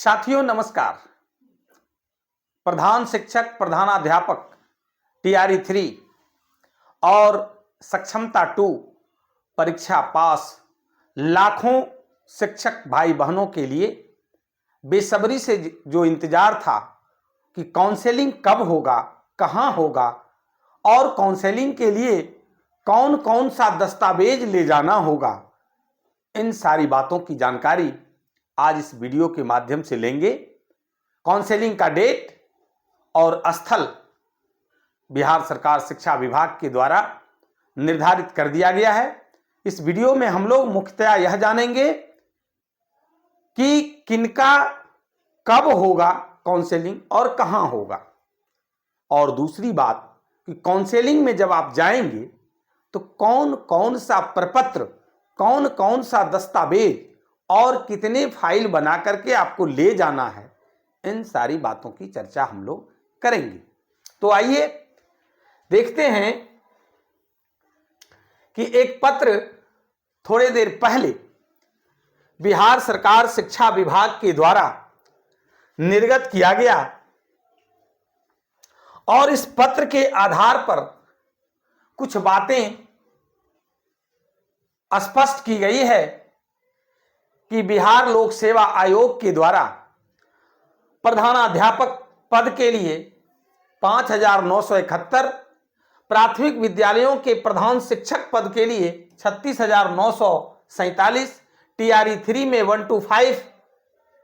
साथियों नमस्कार। प्रधान शिक्षक प्रधानाध्यापक टीआरई 3 और सक्षमता 2 परीक्षा पास लाखों शिक्षक भाई बहनों के लिए बेसब्री से जो इंतजार था कि काउंसलिंग कब होगा, कहां होगा और काउंसलिंग के लिए कौन कौन सा दस्तावेज ले जाना होगा, इन सारी बातों की जानकारी आज इस वीडियो के माध्यम से लेंगे। काउंसलिंग का डेट और स्थल बिहार सरकार शिक्षा विभाग के द्वारा निर्धारित कर दिया गया है। इस वीडियो में हम लोग मुख्यतः यह जानेंगे कि किनका कब होगा काउंसलिंग और कहां होगा, और दूसरी बात कि काउंसलिंग में जब आप जाएंगे तो कौन कौन सा प्रपत्र, कौन कौन सा दस्तावेज और कितने फाइल बना करके आपको ले जाना है, इन सारी बातों की चर्चा हम लोग करेंगे। तो आइए देखते हैं कि एक पत्र थोड़े देर पहले बिहार सरकार शिक्षा विभाग के द्वारा निर्गत किया गया और इस पत्र के आधार पर कुछ बातें स्पष्ट की गई है कि बिहार लोक सेवा आयोग के द्वारा प्रधानाध्यापक पद के लिए 5,971, प्राथमिक विद्यालयों के प्रधान शिक्षक पद के लिए 36,947, टीआरई 3 में 1 to 5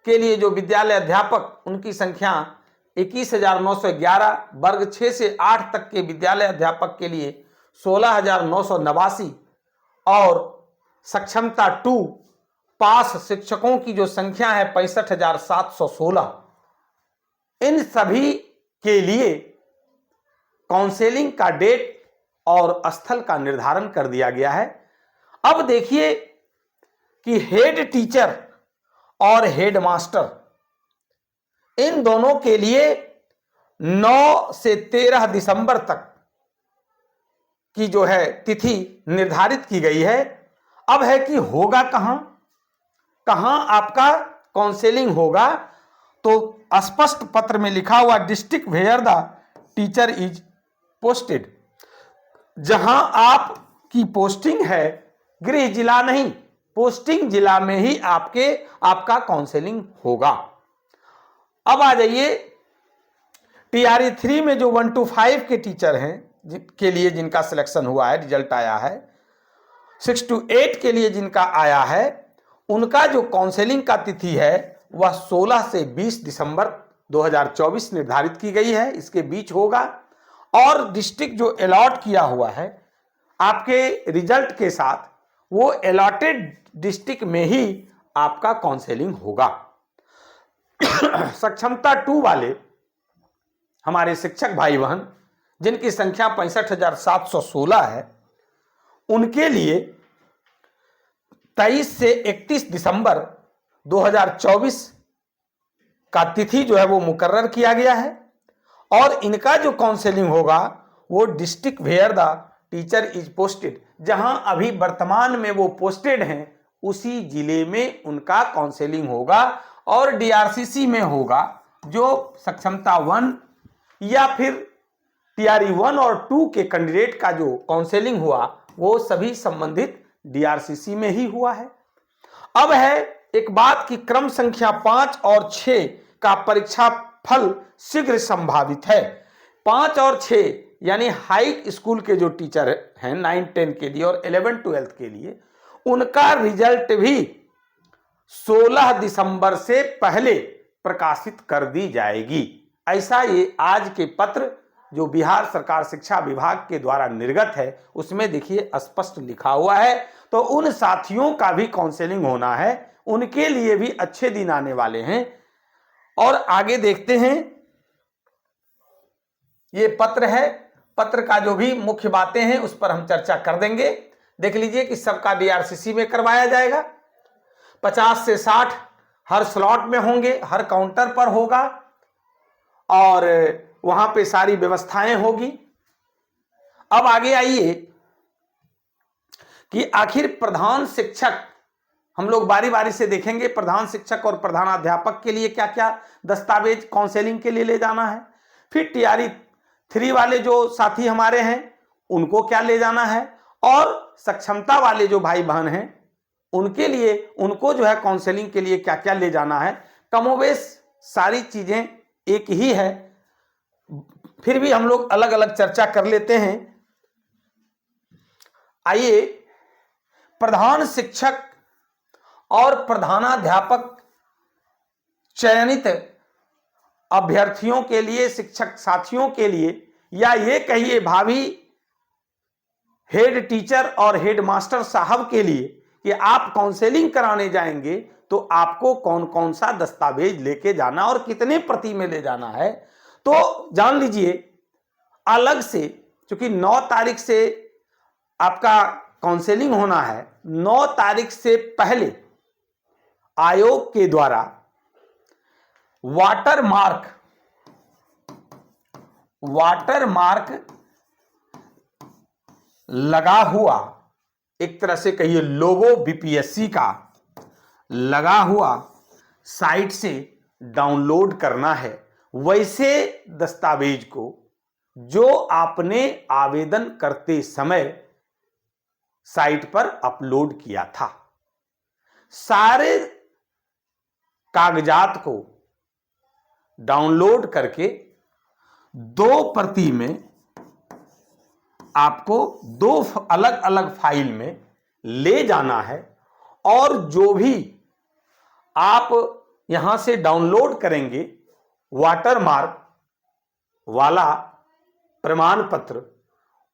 के लिए जो विद्यालय अध्यापक उनकी संख्या 21,911, वर्ग 6 से 8 तक के विद्यालय अध्यापक के लिए 16,989 और सक्षमता 2 पास शिक्षकों की जो संख्या है 65,716, इन सभी के लिए काउंसलिंग का डेट और स्थल का निर्धारण कर दिया गया है। अब देखिए कि हेड टीचर और हेड मास्टर इन दोनों के लिए 9 से 13 दिसंबर तक की जो है तिथि निर्धारित की गई है। अब है कि होगा कहां आपका काउंसलिंग होगा, तो स्पष्ट पत्र में लिखा हुआ district where the teacher is posted, जहां आपकी पोस्टिंग है गृह जिला नहीं, पोस्टिंग जिला में ही आपका काउंसलिंग होगा। अब आ जाइए टीआरई 3 में जो 1 to 5 के टीचर हैं के लिए जिनका सिलेक्शन हुआ है, रिजल्ट आया है, 6 to 8 के लिए जिनका आया है, उनका जो काउंसलिंग का तिथि है वह 16 से 20 दिसंबर 2024 निर्धारित की गई है, इसके बीच होगा। और डिस्ट्रिक्ट जो अलॉट किया हुआ है आपके रिजल्ट के साथ, वो अलॉटेड डिस्ट्रिक्ट में ही आपका काउंसलिंग होगा। सक्षमता 2 वाले हमारे शिक्षक भाई बहन जिनकी संख्या 65,716 है, उनके लिए 23 से 31 दिसंबर 2024 का तिथि जो है वो मुकर्रर किया गया है। और इनका जो काउंसलिंग होगा वो district where the teacher is posted, जहां अभी वर्तमान में वो पोस्टेड हैं उसी जिले में उनका काउंसलिंग होगा। और डीआरसीसी में होगा, जो सक्षमता 1 या फिर टीआरई 1 और 2 के कैंडिडेट का जो काउंसलिंग हुआ वो सभी संबंधित डीआरसीसी में ही हुआ है। अब है एक बात कि क्रम संख्या 5 और 6 का परीक्षा फल शीघ्र संभावित है। 5 और 6 यानी हाई स्कूल के जो टीचर हैं 9, 10 के लिए और 11, 12 के लिए, उनका रिजल्ट भी 16 दिसंबर से पहले प्रकाशित कर दी जाएगी। ऐसा ये आज के पत्र जो बिहार सरकार शिक्षा विभाग के द्वारा निर्गत है उसमें देखिए स्पष्ट लिखा हुआ है। तो उन साथियों का भी काउंसलिंग होना है, उनके लिए भी अच्छे दिन आने वाले हैं। और आगे देखते हैं, ये पत्र है, पत्र का जो भी मुख्य बातें हैं उस पर हम चर्चा कर देंगे। देख लीजिए कि सबका डीआरसीसी में करवाया जाएगा, 50 से 60 हर स्लॉट में होंगे, हर काउंटर पर होगा और वहां पे सारी व्यवस्थाएं होगी। अब आगे आइए कि आखिर प्रधान शिक्षक हम लोग बारी बारी से देखेंगे प्रधान शिक्षक और प्रधानाध्यापक के लिए क्या क्या दस्तावेज काउंसलिंग के लिए ले जाना है, फिर टीआरई 3 वाले जो साथी हमारे हैं उनको क्या ले जाना है, और सक्षमता वाले जो भाई बहन हैं उनके लिए, उनको जो है काउंसलिंग के लिए क्या क्या ले जाना है। कमोबेश सारी चीजें एक ही है, फिर भी हम लोग अलग अलग चर्चा कर लेते हैं। आइए, प्रधान शिक्षक और प्रधानाध्यापक चयनित अभ्यर्थियों के लिए, शिक्षक साथियों के लिए, या ये कहिए भावी हेड टीचर और हेड मास्टर साहब के लिए कि आप काउंसलिंग कराने जाएंगे तो आपको कौन कौन सा दस्तावेज लेके जाना और कितने प्रति में ले जाना है, तो जान लीजिए। अलग से, क्योंकि 9 तारीख से आपका काउंसलिंग होना है, 9 तारीख से पहले आयोग के द्वारा वाटर मार्क लगा हुआ, एक तरह से कहिए लोगो बीपीएससी का लगा हुआ साइट से डाउनलोड करना है, वैसे दस्तावेज को जो आपने आवेदन करते समय साइट पर अपलोड किया था। सारे कागजात को डाउनलोड करके 2 प्रति में आपको 2 अलग अलग फाइल में ले जाना है, और जो भी आप यहां से डाउनलोड करेंगे वाटरमार्क वाला प्रमाण पत्र,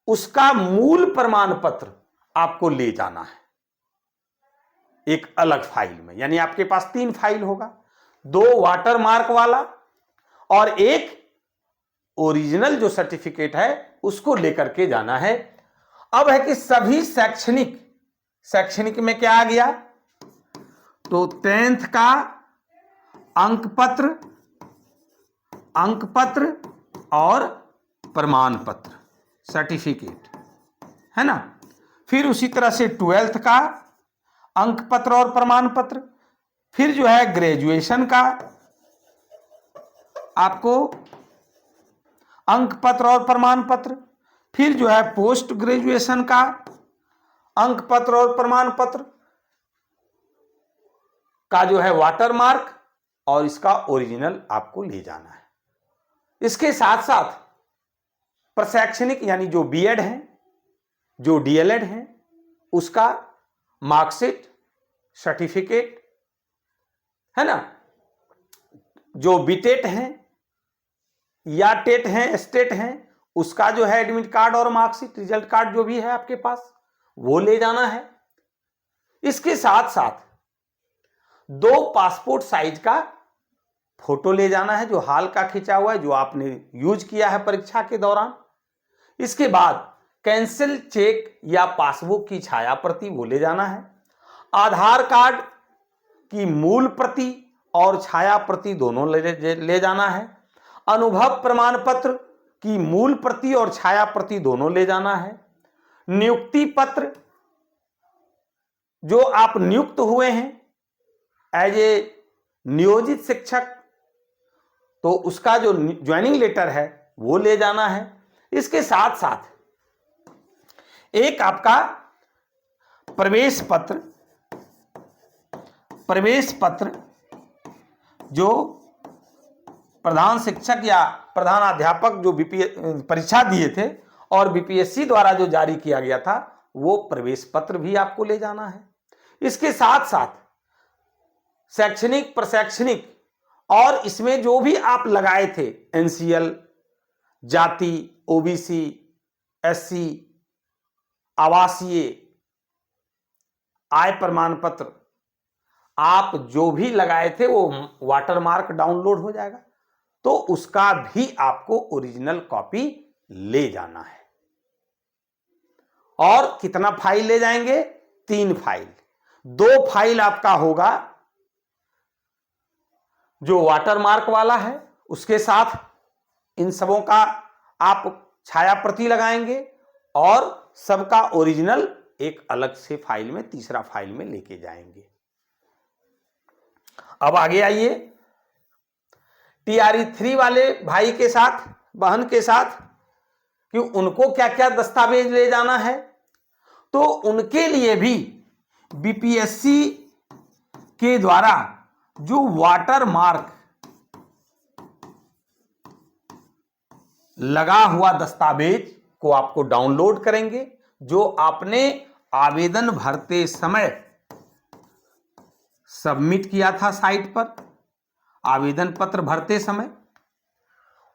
उसका मूल प्रमाण पत्र आपको ले जाना है एक अलग फाइल में। यानी आपके पास 3 फाइल होगा, 2 वाटरमार्क वाला और एक ओरिजिनल जो सर्टिफिकेट है उसको लेकर के जाना है। अब है कि सभी शैक्षणिक में क्या आ गया, तो 10th का अंक पत्र और प्रमाण पत्र, सर्टिफिकेट, है ना। फिर उसी तरह से 12th का अंक पत्र और प्रमाण पत्र, फिर जो है ग्रेजुएशन का आपको अंक पत्र और प्रमाण पत्र, फिर जो है पोस्ट ग्रेजुएशन का अंक पत्र और प्रमाण पत्र का जो है वाटरमार्क, और इसका ओरिजिनल आपको ले जाना है। इसके साथ साथ प्रशैक्षणिक यानी जो बीएड है, जो डीएलएड है, उसका मार्कशीट, सर्टिफिकेट, है ना। जो बीटेट है या टेट है, स्टेट है, उसका जो है एडमिट कार्ड और मार्कशीट, रिजल्ट कार्ड जो भी है आपके पास, वो ले जाना है। इसके साथ साथ 2 पासपोर्ट साइज का फोटो ले जाना है, जो हाल का खींचा हुआ है, जो आपने यूज किया है परीक्षा के दौरान। इसके बाद कैंसिल चेक या पासबुक की छाया प्रति वो ले जाना है। आधार कार्ड की मूल प्रति और छाया प्रति दोनों ले जाना है। अनुभव प्रमाण पत्र की मूल प्रति और छाया प्रति दोनों ले जाना है। नियुक्ति पत्र, जो आप नियुक्त हुए हैं एज ए नियोजित शिक्षक, तो उसका जो ज्वाइनिंग लेटर है वो ले जाना है। इसके साथ साथ एक आपका प्रवेश पत्र जो प्रधान शिक्षक या प्रधानाध्यापक जो परीक्षा दिए थे और बीपीएससी द्वारा जो जारी किया गया था, वो प्रवेश पत्र भी आपको ले जाना है। इसके साथ साथ शैक्षणिक, प्रशैक्षणिक और इसमें जो भी आप लगाए थे, एनसीएल, जाति, ओबीसी, एससी, आवासीय, आय प्रमाण पत्र, आप जो भी लगाए थे वो वाटरमार्क डाउनलोड हो जाएगा, तो उसका भी आपको ओरिजिनल कॉपी ले जाना है। और कितना फाइल ले जाएंगे? 3 फाइल। 2 फाइल आपका होगा जो वाटरमार्क वाला है, उसके साथ इन सबों का आप छाया प्रति लगाएंगे, और सबका ओरिजिनल एक अलग से फाइल में, तीसरा फाइल में लेके जाएंगे। अब आगे आइए, टीआरई 3 वाले भाई के साथ, बहन के साथ, कि उनको क्या क्या दस्तावेज ले जाना है। तो उनके लिए भी बीपीएससी के द्वारा जो वाटर मार्क लगा हुआ दस्तावेज को आपको डाउनलोड करेंगे, जो आपने आवेदन भरते समय सबमिट किया था साइट पर, आवेदन पत्र भरते समय,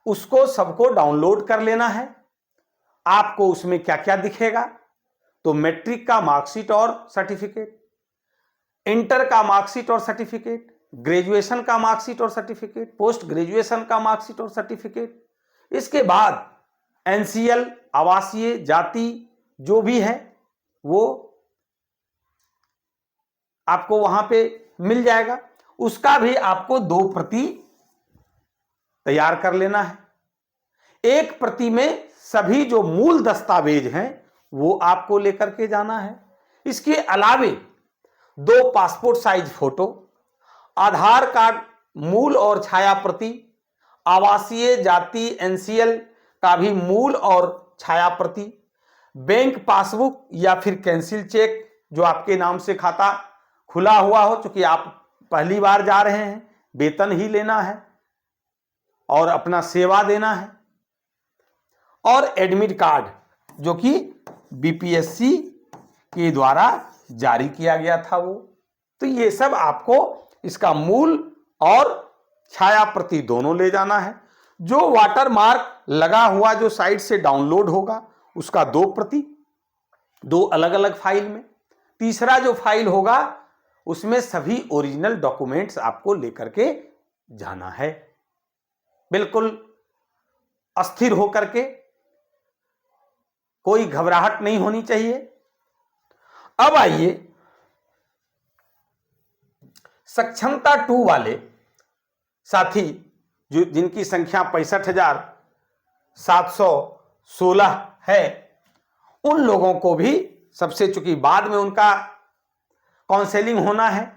उसको सबको डाउनलोड कर लेना है। आपको उसमें क्या क्या दिखेगा, तो मैट्रिक का मार्कशीट और सर्टिफिकेट, इंटर का मार्कशीट और सर्टिफिकेट, ग्रेजुएशन का मार्कशीट और सर्टिफिकेट, पोस्ट ग्रेजुएशन का मार्कशीट और सर्टिफिकेट, इसके बाद एनसीएल, आवासीय, जाति जो भी है वो आपको वहां पे मिल जाएगा। उसका भी आपको 2 प्रति तैयार कर लेना है। एक प्रति में सभी जो मूल दस्तावेज हैं वो आपको लेकर के जाना है। इसके अलावे 2 पासपोर्ट साइज फोटो, आधार कार्ड मूल और छाया प्रति, आवासीय, जाति, एनसीएल का भी मूल और छाया प्रति, बैंक पासबुक या फिर कैंसिल चेक जो आपके नाम से खाता खुला हुआ हो, चूंकि आप पहली बार जा रहे हैं, वेतन ही लेना है और अपना सेवा देना है, और एडमिट कार्ड जो कि बीपीएससी के द्वारा जारी किया गया था वो। तो ये सब आपको इसका मूल और छाया प्रति दोनों ले जाना है। जो वाटर मार्क लगा हुआ जो साइट से डाउनलोड होगा उसका 2 प्रति, 2 अलग अलग फाइल में। तीसरा जो फाइल होगा उसमें सभी ओरिजिनल डॉक्यूमेंट्स आपको लेकर के जाना है, बिल्कुल अस्थिर होकर के, कोई घबराहट नहीं होनी चाहिए। अब आइए सक्षमता 2 वाले साथी जो जिनकी संख्या 65,716 है, उन लोगों को भी सबसे, चूंकि बाद में उनका काउंसलिंग होना है,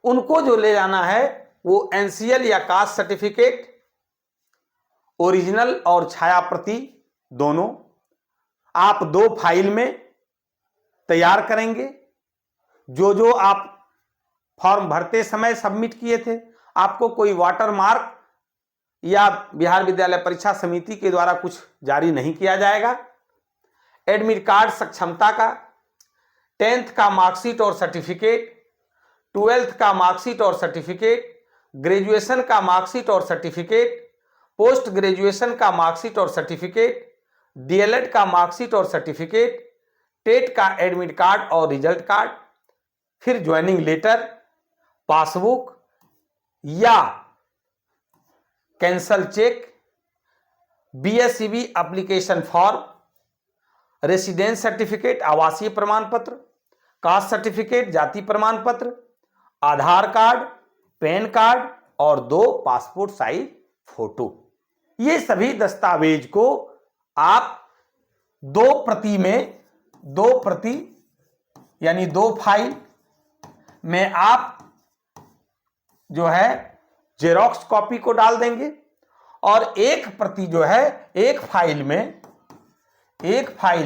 उनको जो ले जाना है वो एनसीएल या कास्ट सर्टिफिकेट ओरिजिनल और छाया प्रति दोनों आप 2 फाइल में तैयार करेंगे। जो जो आप फॉर्म भरते समय सबमिट किए थे, आपको कोई वाटर मार्क या बिहार विद्यालय परीक्षा समिति के द्वारा कुछ जारी नहीं किया जाएगा। एडमिट कार्ड सक्षमता का, 10th का मार्कशीट और सर्टिफिकेट, 12th का मार्कशीट और सर्टिफिकेट, ग्रेजुएशन का मार्कशीट और सर्टिफिकेट, पोस्ट ग्रेजुएशन का मार्कशीट और सर्टिफिकेट, डीएलएड का मार्कशीट और सर्टिफिकेट, टेट का एडमिट कार्ड और रिजल्ट कार्ड, फिर ज्वाइनिंग लेटर, पासबुक या cancel cheque, BSEB application form, residence certificate आवासीय प्रमाण पत्र, कास्ट सर्टिफिकेट जाति प्रमाण पत्र, आधार कार्ड, पैन कार्ड और 2 पासपोर्ट साइज फोटो। ये सभी दस्तावेज को आप 2 प्रति में, 2 प्रति यानी 2 फाइल में आप जो है जेरॉक्स कॉपी को डाल देंगे, और 1 प्रति जो है एक फाइल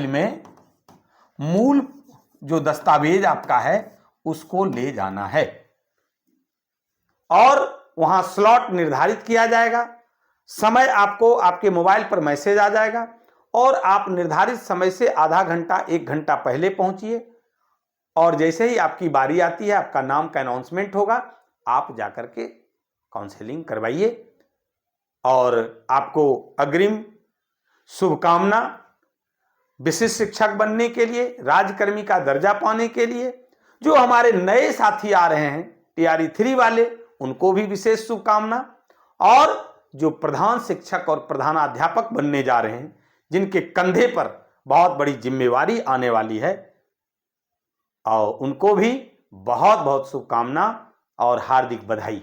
में मूल जो दस्तावेज आपका है उसको ले जाना है, और वहां स्लॉट निर्धारित किया जाएगा। समय आपको आपके मोबाइल पर मैसेज आ जाएगा, और आप निर्धारित समय से आधा घंटा 1 घंटा पहले पहुंचिए, और जैसे ही आपकी बारी आती है, आपका नाम का अनाउंसमेंट होगा, आप जाकर के काउंसलिंग करवाइए। और आपको अग्रिम शुभकामना विशिष्ट शिक्षक बनने के लिए, राज्यकर्मी का दर्जा पाने के लिए। जो हमारे नए साथी आ रहे हैं टीआरई 3 वाले, उनको भी विशेष शुभकामना। और जो प्रधान शिक्षक और प्रधानाध्यापक बनने जा रहे हैं, जिनके कंधे पर बहुत बड़ी जिम्मेवारी आने वाली है, और उनको भी बहुत बहुत शुभकामना और हार्दिक बधाई।